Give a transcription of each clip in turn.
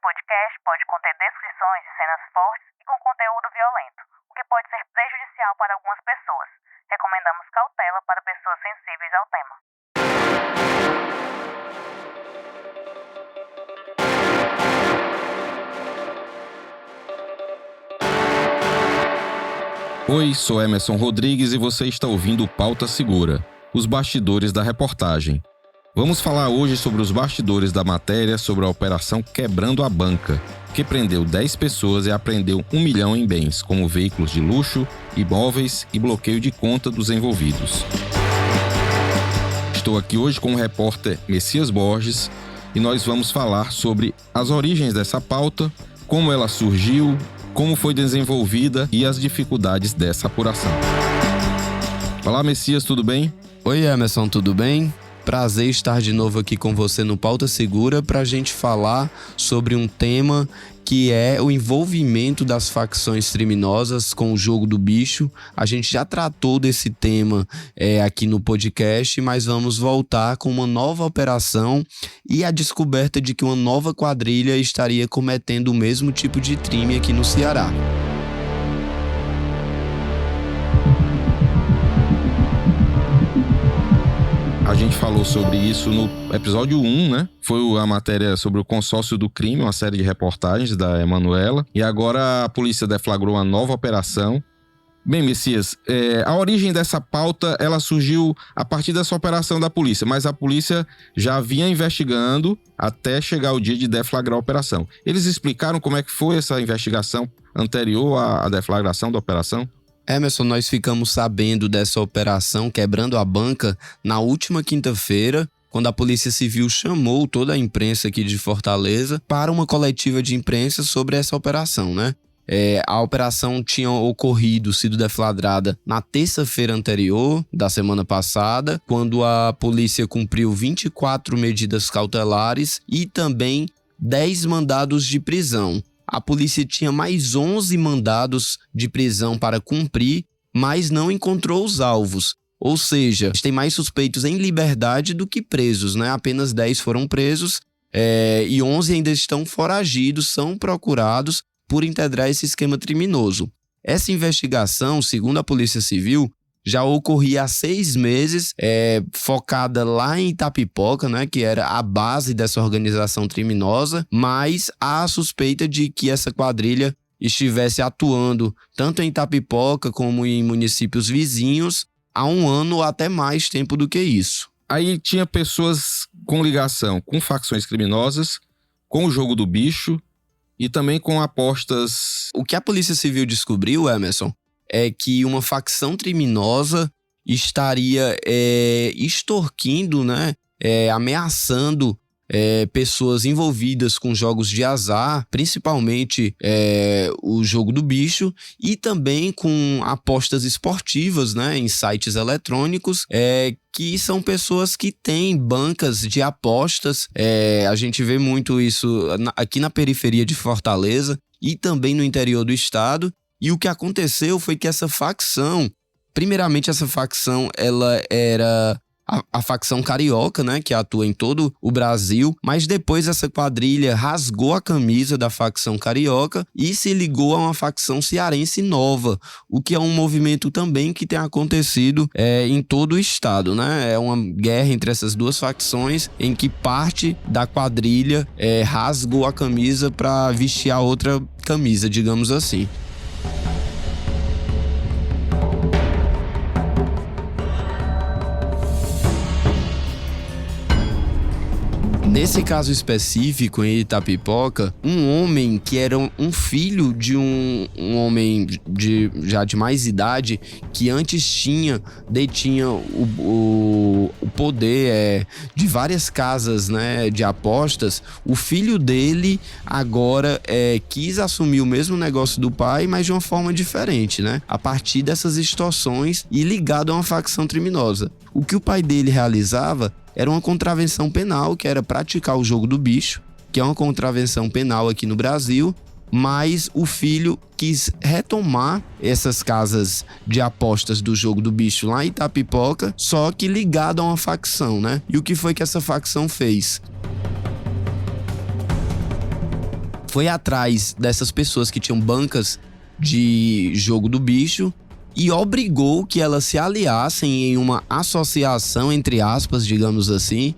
podcast pode conter descrições de cenas fortes e com conteúdo violento, o que pode ser prejudicial para algumas pessoas. Recomendamos cautela para pessoas sensíveis ao tema. Oi, sou Emerson Rodrigues e você está ouvindo Pauta Segura, os bastidores da reportagem. Vamos falar hoje sobre os bastidores da matéria sobre a Operação Quebrando a Banca, que prendeu 10 pessoas e apreendeu 1 milhão em bens, como veículos de luxo, imóveis e bloqueio de conta dos envolvidos. Estou aqui hoje com o repórter Messias Borges e nós vamos falar sobre as origens dessa pauta, como ela surgiu, como foi desenvolvida e as dificuldades dessa apuração. Olá, Messias, tudo bem? Oi, Emerson, tudo bem? Prazer estar de novo aqui com você no Pauta Segura para a gente falar sobre um tema que é o envolvimento das facções criminosas com o jogo do bicho. A gente já tratou desse tema aqui no podcast, mas vamos voltar com uma nova operação e a descoberta de que uma nova quadrilha estaria cometendo o mesmo tipo de crime aqui no Ceará. A gente falou sobre isso no episódio 1, né? Foi a matéria sobre o consórcio do crime, uma série de reportagens da Emanuela. E agora a polícia deflagrou uma nova operação. Bem, Messias, a origem dessa pauta, ela surgiu a partir dessa operação da polícia, mas a polícia já vinha investigando até chegar o dia de deflagrar a operação. Eles explicaram como é que foi essa investigação anterior à deflagração da operação? Emerson, nós ficamos sabendo dessa operação Quebrando a Banca na última quinta-feira, quando a Polícia Civil chamou toda a imprensa aqui de Fortaleza para uma coletiva de imprensa sobre essa operação, né? A operação tinha sido deflagrada na terça-feira anterior, da semana passada, quando a polícia cumpriu 24 medidas cautelares e também 10 mandados de prisão. A polícia tinha mais 11 mandados de prisão para cumprir, mas não encontrou os alvos. Ou seja, tem mais suspeitos em liberdade do que presos, né? Apenas 10 foram presos e 11 ainda estão foragidos, são procurados por integrar esse esquema criminoso. Essa investigação, segundo a Polícia Civil, já ocorria há 6 meses, focada lá em Itapipoca, né, que era a base dessa organização criminosa, mas há a suspeita de que essa quadrilha estivesse atuando tanto em Itapipoca como em municípios vizinhos há 1 ano ou até mais tempo do que isso. Aí tinha pessoas com ligação com facções criminosas, com o jogo do bicho e também com apostas. O que a Polícia Civil descobriu, Emerson, é que uma facção criminosa estaria extorquindo, né, ameaçando pessoas envolvidas com jogos de azar, principalmente o jogo do bicho, e também com apostas esportivas, né, em sites eletrônicos, que são pessoas que têm bancas de apostas. A gente vê muito isso aqui na periferia de Fortaleza e também no interior do estado. E o que aconteceu foi que essa facção, primeiramente essa facção, ela era a facção carioca, né, que atua em todo o Brasil, mas depois essa quadrilha rasgou a camisa da facção carioca e se ligou a uma facção cearense nova, o que é um movimento também que tem acontecido em todo o estado, né? É uma guerra entre essas duas facções em que parte da quadrilha rasgou a camisa para vestir a outra camisa, digamos assim. Nesse caso específico, em Itapipoca, um homem que era um filho de um homem já de mais idade, que antes detinha o poder de várias casas, né, de apostas, o filho dele agora quis assumir o mesmo negócio do pai, mas de uma forma diferente, né? A partir dessas extorsões e ligado a uma facção criminosa. O que o pai dele realizava era uma contravenção penal, que era praticar o jogo do bicho, que é uma contravenção penal aqui no Brasil, mas o filho quis retomar essas casas de apostas do jogo do bicho lá em Itapipoca, só que ligado a uma facção, né? E o que foi que essa facção fez? foi atrás dessas pessoas que tinham bancas de jogo do bicho e obrigou que elas se aliassem em uma associação, entre aspas, digamos assim,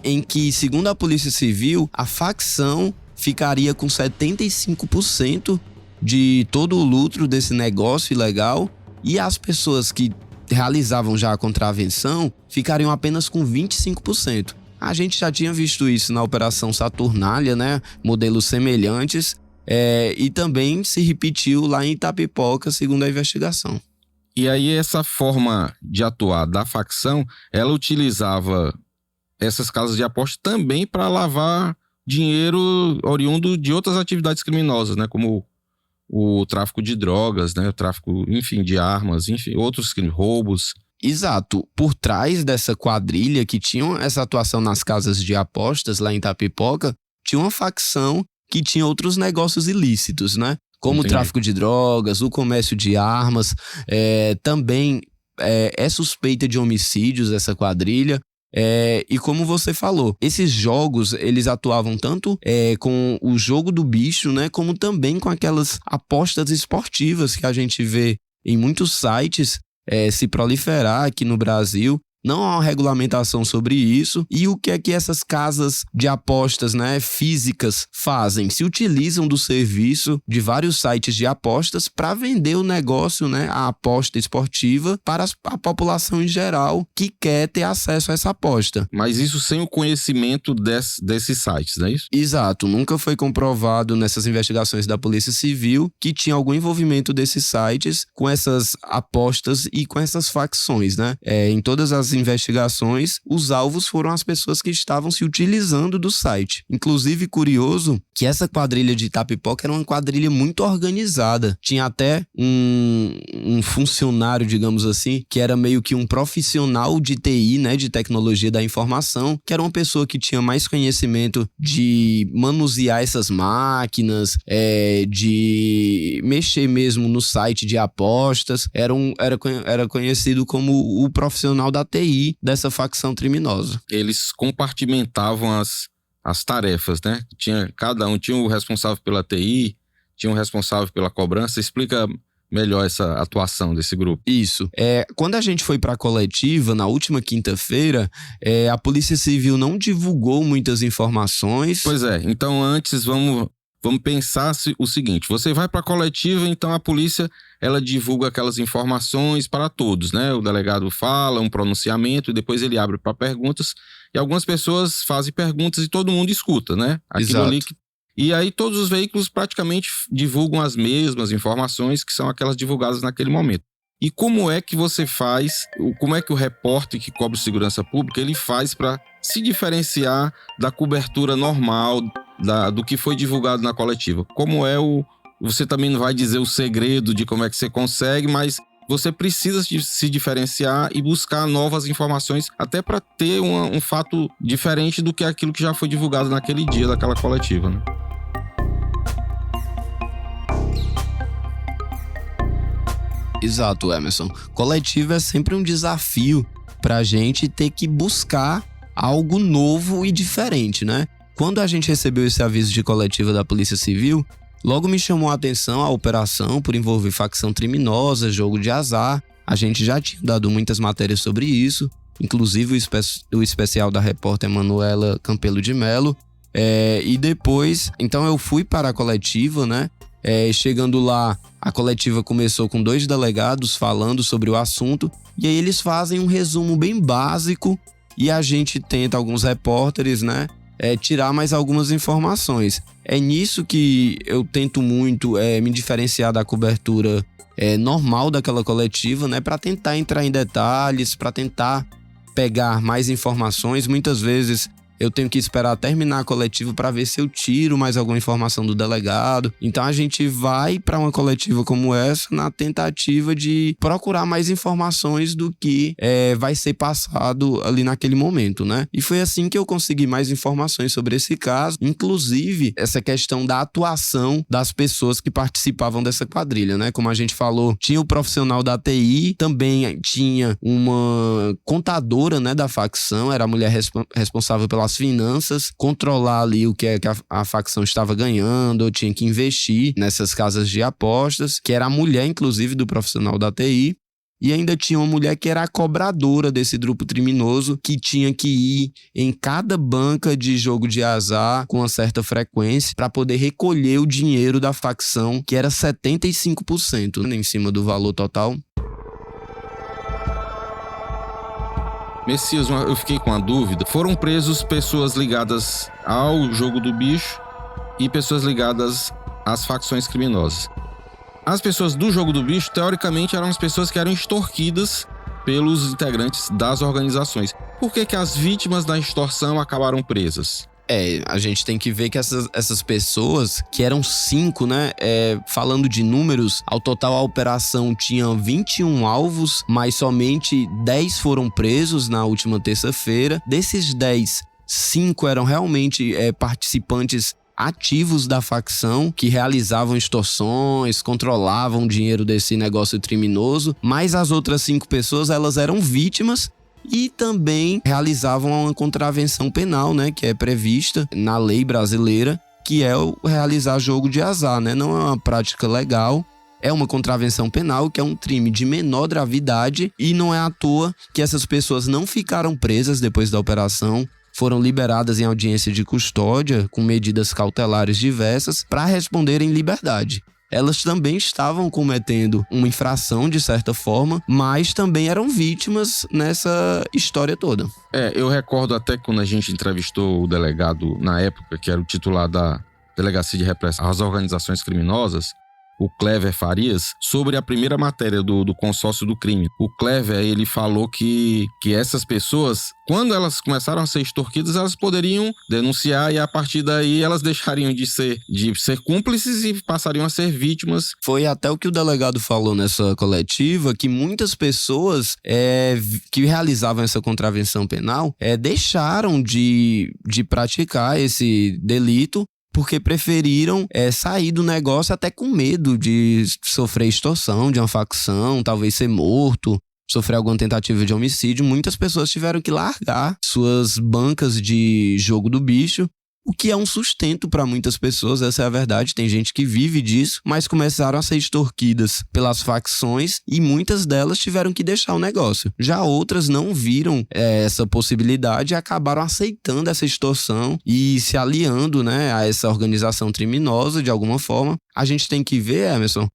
em que, segundo a Polícia Civil, a facção ficaria com 75% de todo o lucro desse negócio ilegal e as pessoas que realizavam já a contravenção ficariam apenas com 25%. A gente já tinha visto isso na Operação Saturnália, né? Modelos semelhantes, e também se repetiu lá em Itapipoca, segundo a investigação. E aí essa forma de atuar da facção, ela utilizava essas casas de aposta também para lavar dinheiro oriundo de outras atividades criminosas, né? Como o tráfico de drogas, né? O tráfico, enfim, de armas, enfim, outros crimes, roubos. Exato. Por trás dessa quadrilha que tinha essa atuação nas casas de apostas lá em Itapipoca, tinha uma facção que tinha outros negócios ilícitos, né? Como o tráfico de drogas, o comércio de armas, também é suspeita de homicídios essa quadrilha. E como você falou, esses jogos, eles atuavam tanto com o jogo do bicho, né? Como também com aquelas apostas esportivas que a gente vê em muitos sites se proliferar aqui no Brasil. Não há uma regulamentação sobre isso. E o que é que essas casas de apostas, né, físicas fazem? Se utilizam do serviço de vários sites de apostas para vender o negócio, né, a aposta esportiva para a população em geral que quer ter acesso a essa aposta. Mas isso sem o conhecimento desses sites, não é isso? Exato. Nunca foi comprovado nessas investigações da Polícia Civil que tinha algum envolvimento desses sites com essas apostas e com essas facções, né? Em todas as investigações, os alvos foram as pessoas que estavam se utilizando do site. Inclusive, curioso que essa quadrilha de Itapipoca era uma quadrilha muito organizada. Tinha até um funcionário, digamos assim, que era meio que um profissional de TI, né, de tecnologia da informação, que era uma pessoa que tinha mais conhecimento de manusear essas máquinas, de mexer mesmo no site de apostas. Era conhecido como o profissional da TI dessa facção criminosa. Eles compartimentavam as tarefas, né? Cada um tinha o responsável pela TI, tinha o responsável pela cobrança. Explica melhor essa atuação desse grupo. Isso. Quando a gente foi para a coletiva, na última quinta-feira, a Polícia Civil não divulgou muitas informações. Pois é. Então, antes, vamos pensar o seguinte: você vai para a coletiva, então a polícia ela divulga aquelas informações para todos, né? O delegado fala um pronunciamento e depois ele abre para perguntas e algumas pessoas fazem perguntas e todo mundo escuta, né? Aquilo ali e aí todos os veículos praticamente divulgam as mesmas informações que são aquelas divulgadas naquele momento. E como é que você faz, como é que o repórter que cobre segurança pública, ele faz para se diferenciar da cobertura normal do que foi divulgado na coletiva? Você também não vai dizer o segredo de como é que você consegue, mas você precisa se diferenciar e buscar novas informações até para ter um fato diferente do que aquilo que já foi divulgado naquele dia daquela coletiva, né? Exato, Emerson. Coletiva é sempre um desafio pra gente ter que buscar algo novo e diferente, né? Quando a gente recebeu esse aviso de coletiva da Polícia Civil, logo me chamou a atenção a operação por envolver facção criminosa, jogo de azar. A gente já tinha dado muitas matérias sobre isso, inclusive o especial da repórter Manuela Campelo de Melo. E depois, então eu fui para a coletiva, né? Chegando lá, a coletiva começou com 2 delegados falando sobre o assunto, e aí eles fazem um resumo bem básico e a gente tenta, alguns repórteres, né, tirar mais algumas informações. É nisso que eu tento muito me diferenciar da cobertura normal daquela coletiva, né, para tentar entrar em detalhes, para tentar pegar mais informações. Muitas vezes eu tenho que esperar terminar a coletiva para ver se eu tiro mais alguma informação do delegado. Então a gente vai para uma coletiva como essa na tentativa de procurar mais informações do que vai ser passado ali naquele momento, né? E foi assim que eu consegui mais informações sobre esse caso, inclusive essa questão da atuação das pessoas que participavam dessa quadrilha, né? Como a gente falou, tinha o profissional da TI, também tinha uma contadora, né, da facção, era a mulher responsável pela as finanças, controlar ali o que é que a facção estava ganhando, ou tinha que investir nessas casas de apostas, que era a mulher, inclusive, do profissional da TI. E ainda tinha uma mulher que era a cobradora desse grupo criminoso, que tinha que ir em cada banca de jogo de azar com uma certa frequência para poder recolher o dinheiro da facção, que era 75%, né, em cima do valor total. Messias, eu fiquei com a dúvida. Foram presos pessoas ligadas ao jogo do bicho e pessoas ligadas às facções criminosas. As pessoas do jogo do bicho, teoricamente, eram as pessoas que eram extorquidas pelos integrantes das organizações. Por que as vítimas da extorsão acabaram presas? A gente tem que ver que essas pessoas, que eram 5, né? Falando de números, ao total a operação tinha 21 alvos, mas somente 10 foram presos na última terça-feira. Desses 10, 5 eram realmente participantes ativos da facção, que realizavam extorsões, controlavam o dinheiro desse negócio criminoso, mas as outras 5 pessoas, elas eram vítimas e também realizavam uma contravenção penal, né, que é prevista na lei brasileira, que é o realizar jogo de azar, né? Não é uma prática legal, é uma contravenção penal, que é um crime de menor gravidade, e não é à toa que essas pessoas não ficaram presas depois da operação, foram liberadas em audiência de custódia com medidas cautelares diversas para responder em liberdade. Elas também estavam cometendo uma infração de certa forma, mas também eram vítimas nessa história toda. Eu recordo até quando a gente entrevistou o delegado na época, que era o titular da Delegacia de Repressão às Organizações Criminosas, o Clever Farias, sobre a primeira matéria do consórcio do crime. O Clever, ele falou que essas pessoas, quando elas começaram a ser extorquidas, elas poderiam denunciar e a partir daí elas deixariam de ser cúmplices e passariam a ser vítimas. Foi até o que o delegado falou nessa coletiva, que muitas pessoas que realizavam essa contravenção penal deixaram de praticar esse delito, porque preferiram sair do negócio até com medo de sofrer extorsão de uma facção, talvez ser morto, sofrer alguma tentativa de homicídio. Muitas pessoas tiveram que largar suas bancas de jogo do bicho, o que é um sustento para muitas pessoas, essa é a verdade. Tem gente que vive disso, mas começaram a ser extorquidas pelas facções e muitas delas tiveram que deixar o negócio. Já outras não viram essa possibilidade e acabaram aceitando essa extorsão e se aliando, né, a essa organização criminosa de alguma forma. A gente tem que ver, Emerson,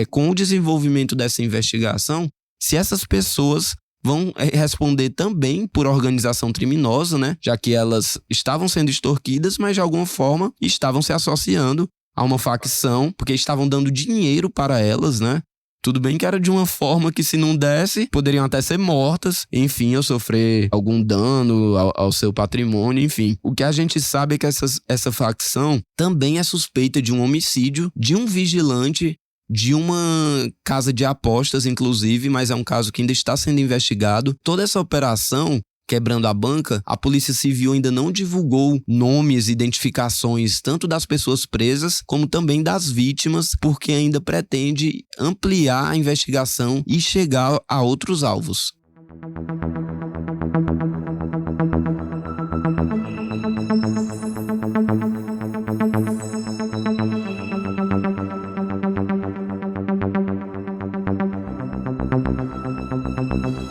com o desenvolvimento dessa investigação, se essas pessoas vão responder também por organização criminosa, né? Já que elas estavam sendo extorquidas, mas de alguma forma estavam se associando a uma facção, porque estavam dando dinheiro para elas, né? Tudo bem que era de uma forma que, se não desse, poderiam até ser mortas, enfim, ou sofrer algum dano ao seu patrimônio, enfim. O que a gente sabe é que essa facção também é suspeita de um homicídio de um vigilante de uma casa de apostas, inclusive, mas é um caso que ainda está sendo investigado. Toda essa operação, quebrando a banca, a Polícia Civil ainda não divulgou nomes e identificações tanto das pessoas presas, como também das vítimas, porque ainda pretende ampliar a investigação e chegar a outros alvos.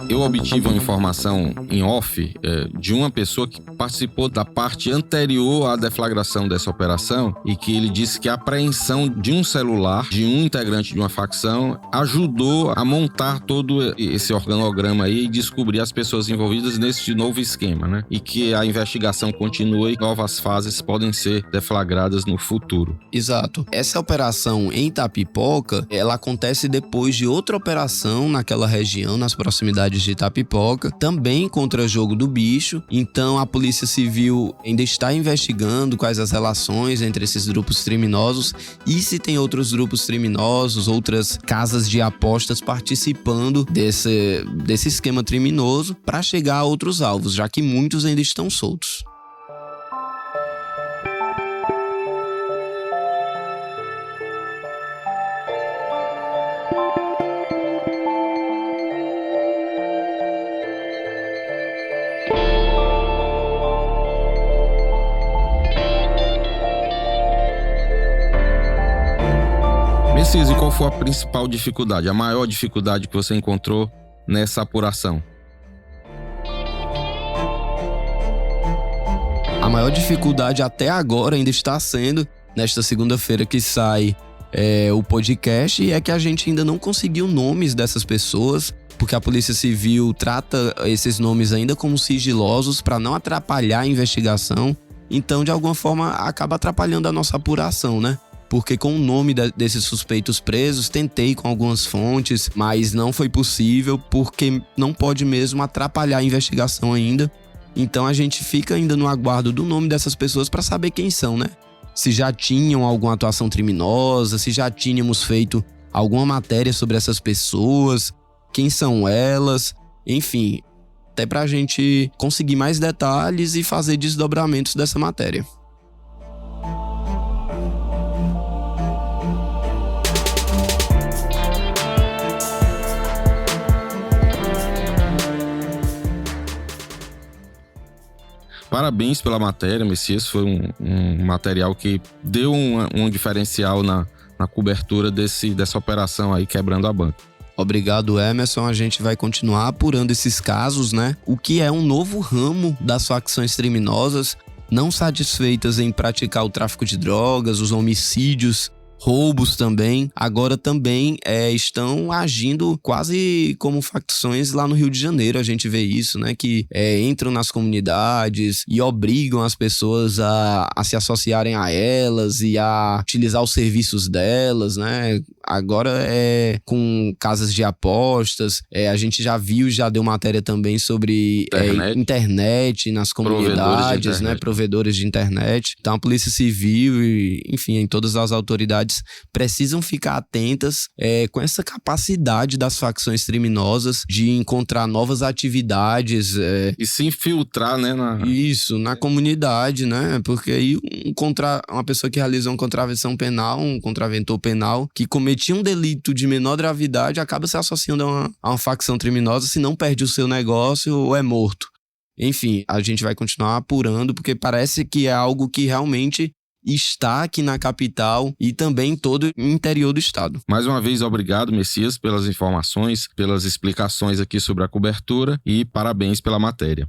Eu obtive uma informação em off de uma pessoa que participou da parte anterior à deflagração dessa operação e que ele disse que a apreensão de um celular de um integrante de uma facção ajudou a montar todo esse organograma aí e descobrir as pessoas envolvidas nesse novo esquema, né? E que a investigação continua e novas fases podem ser deflagradas no futuro. Exato. Essa operação em Itapipoca, ela acontece depois de outra operação naquela região, nas proximidades de Itapipoca, também contra jogo do bicho. Então a Polícia Civil ainda está investigando quais as relações entre esses grupos criminosos e se tem outros grupos criminosos, outras casas de apostas participando desse esquema criminoso para chegar a outros alvos, já que muitos ainda estão soltos. Messias, e qual foi a principal dificuldade, a maior dificuldade que você encontrou nessa apuração? A maior dificuldade até agora ainda está sendo, nesta segunda-feira que sai o podcast, é que a gente ainda não conseguiu nomes dessas pessoas, porque a Polícia Civil trata esses nomes ainda como sigilosos para não atrapalhar a investigação. Então, de alguma forma, acaba atrapalhando a nossa apuração, né? Porque com o nome desses suspeitos presos, tentei com algumas fontes, mas não foi possível, porque não pode mesmo atrapalhar a investigação ainda. Então a gente fica ainda no aguardo do nome dessas pessoas para saber quem são, né? Se já tinham alguma atuação criminosa, se já tínhamos feito alguma matéria sobre essas pessoas, quem são elas, enfim, até pra gente conseguir mais detalhes e fazer desdobramentos dessa matéria. Parabéns pela matéria, Messias. Foi um material que deu um diferencial na cobertura dessa operação aí, quebrando a banca. Obrigado, Emerson. A gente vai continuar apurando esses casos, né? O que é um novo ramo das facções criminosas, não satisfeitas em praticar o tráfico de drogas, os homicídios, roubos também, agora também estão agindo quase como facções lá no Rio de Janeiro. A gente vê isso, né? Que entram nas comunidades e obrigam as pessoas a se associarem a elas e a utilizar os serviços delas, né? Agora com casas de apostas, a gente já viu, já deu matéria também sobre internet nas comunidades, né? Provedores de internet. Então a Polícia Civil e, enfim, em todas as autoridades precisam ficar atentas com essa capacidade das facções criminosas de encontrar novas atividades. E se infiltrar, né? Na comunidade, né? Porque aí uma pessoa que realiza uma contravenção penal, um contraventor penal, que cometia um delito de menor gravidade, acaba se associando a uma facção criminosa, se não perde o seu negócio ou é morto. Enfim, a gente vai continuar apurando, porque parece que é algo que realmente está aqui na capital e também em todo o interior do estado. Mais uma vez, obrigado, Messias, pelas informações, pelas explicações aqui sobre a cobertura e parabéns pela matéria.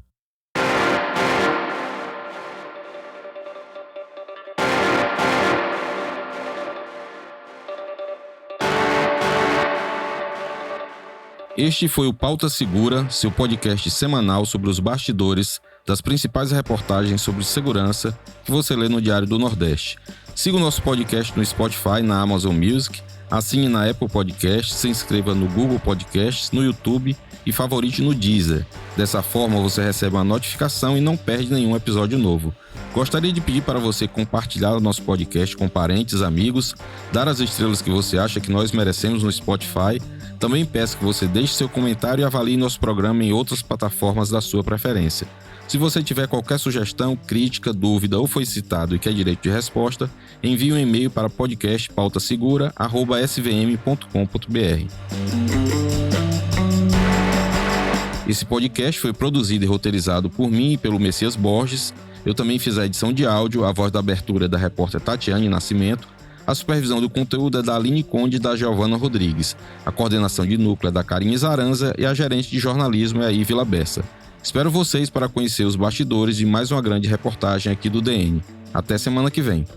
Este foi o Pauta Segura, seu podcast semanal sobre os bastidores das principais reportagens sobre segurança que você lê no Diário do Nordeste. Siga o nosso podcast no Spotify, na Amazon Music, assine na Apple Podcasts, se inscreva no Google Podcasts, no YouTube e favorite no Deezer. Dessa forma você recebe uma notificação e não perde nenhum episódio novo. Gostaria de pedir para você compartilhar o nosso podcast com parentes, amigos, dar as estrelas que você acha que nós merecemos no Spotify. Também peço que você deixe seu comentário e avalie nosso programa em outras plataformas da sua preferência. Se você tiver qualquer sugestão, crítica, dúvida ou foi citado e quer direito de resposta, envie um e-mail para podcastpautasegura@svm.com.br. Esse podcast foi produzido e roteirizado por mim e pelo Messias Borges. Eu também fiz a edição de áudio, a voz da abertura é da repórter Tatiane Nascimento, a supervisão do conteúdo é da Aline Conde e da Giovana Rodrigues, a coordenação de núcleo é da Karine Zaranza e a gerente de jornalismo é a Ivila Bessa. Espero vocês para conhecer os bastidores de mais uma grande reportagem aqui do DN. Até semana que vem.